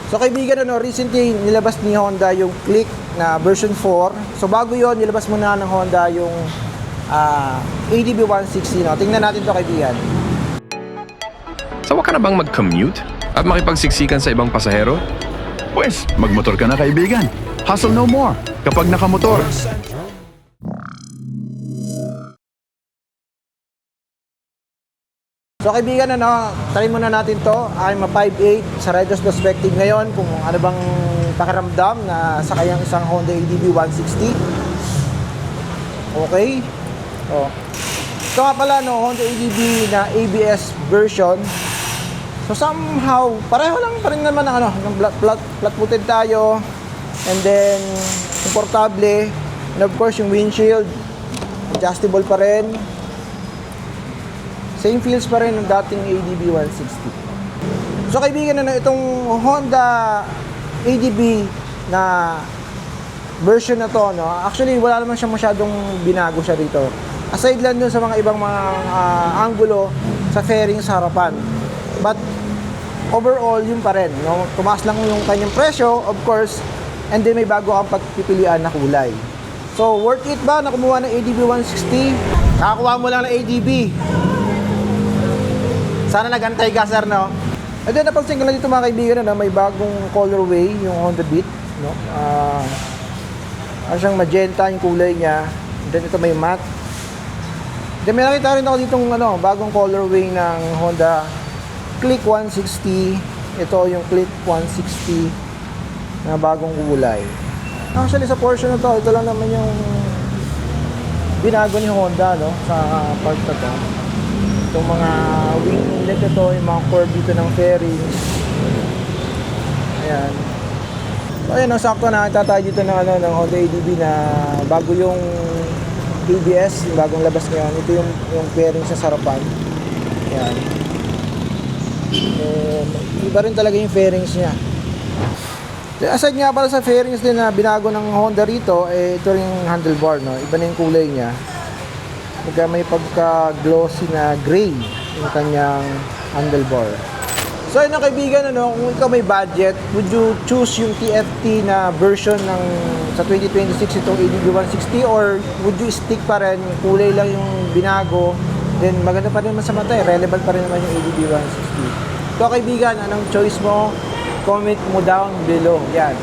So kaibigan, recently nilabas ni Honda yung Click na version 4. So bago yon, nilabas muna ng Honda yung ADB 160. Tingnan natin to kaibigan. Sawa ka na bang mag-commute at makipagsiksikan sa ibang pasahero? Pwes, magmotor ka na kaibigan. Hustle no more kapag nakamotor. So kaibigan, try muna natin to. I'm a 5'8" sa rider's perspective ngayon kung ano bang pakiramdam na sakay ang isang Honda ADB 160. Okay. Oh. Ito nga pala, Honda ADB na ABS version. So somehow, pareho lang pa rin naman ng flat-footed tayo. And then, komportable. And of course, yung windshield, adjustable pa rin. Same feels pa rin ng dating ADB 160. So kaibigan, itong Honda ADB na version na to, actually wala naman siya masyadong binago siya dito. Aside lang dun sa mga ibang mga angulo sa fairing sa harapan. But overall, yun pa rin. Tumaas lang yung kanyang presyo, of course, and then may bago kang pagpipilian na kulay. So worth it ba na kumuha ng ADB 160? Kakakuha mo lang ng ADB. Sana nagantay ka, sir, no? And then, napansin ko lang dito mga kaibigan na may bagong colorway, yung Honda Beat, no? Siyang magenta yung kulay niya. And then, ito may matte. Then, may nakita rin ako ditong bagong colorway ng Honda Click 160. Ito yung Click 160 na bagong kulay. Actually, sa portion na to, ito lang naman yung binago ni Honda, no? Sa part na to. Itong mga wing inlet ito, yung mga curve dito ng fairings. Ayan. So ayan, sakto nakita tayo dito ng Honda ADB na bago yung ABS, yung bagong labas ngayon. Ito yung fairing sa sarapan. Ayan. Iba rin talaga yung fairings niya. Aside nga pala sa fairings din na binago ng Honda rito, ito rin yung handlebar, no? Iba na yung kulay niya. May pagka-glossy na gray yung kanyang handlebar. So yun kaibigan, kung ikaw may budget, would you choose yung TFT na version ng sa 2026 itong ADB 160 or would you stick pa rin, kulay lang yung binago, then maganda pa rin naman sa mata, relevant pa rin naman yung ADB 160. So kaibigan, anong choice mo? Comment mo down below. Yan.